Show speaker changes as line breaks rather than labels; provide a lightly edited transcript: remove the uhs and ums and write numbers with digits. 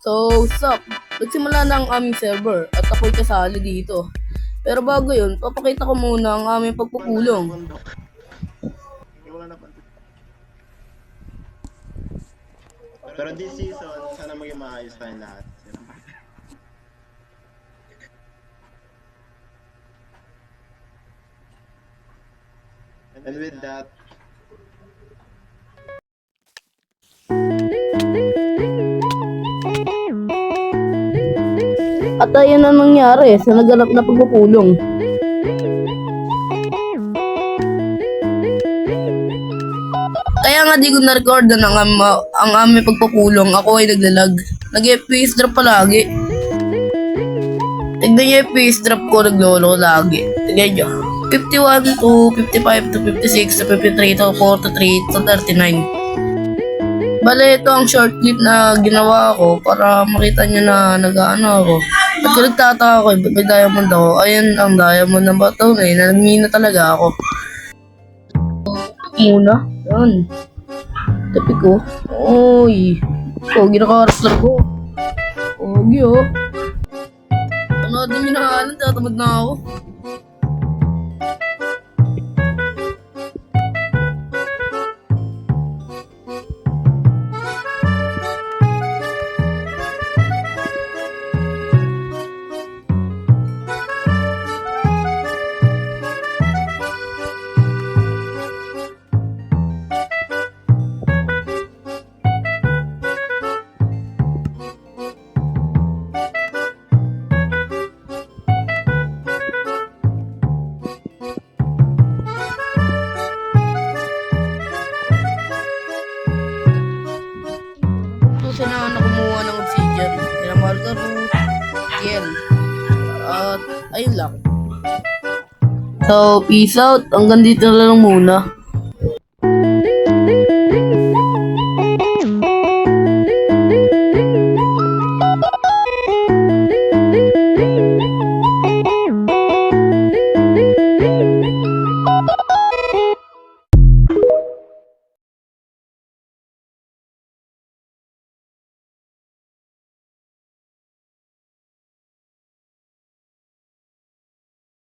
So, sup? Nagsimula na ang aming server at ako'y kasali dito. Pero bago yun, papakita ko muna ang aming pagpupulong.
Pero this season, sana maging maayos tayong lahat. And with that,
At ayun na nangyari sa naganap na pagpupulong. Kaya nga di ko na-record na ang aming pagpupulong. Ako ay naglalag. Nag-FPS drop palagi. Tignan niyo yung FPS drop ko, naglolo lagi. Tignan niyo. 51 to 55 to 56 to 53 to 43 to 39. Bale, ito ang short clip na ginawa ko para makita nyo na nag-ano ako. At kung nagtataka ako, ba't may diamond ako? Ayun ang diamond ng bato na yun. Nagmina talaga ako. Muna. Yan. Tapi ko. Oy. Pogi na karakter ko. Pogi oh. Ano din yung nakahalan? Tatamad na ako. Kasi na kumuha ng obsidian. Tinamahal ka root, kill. At ayun lang. So, peace out. Hanggang dito na lang muna.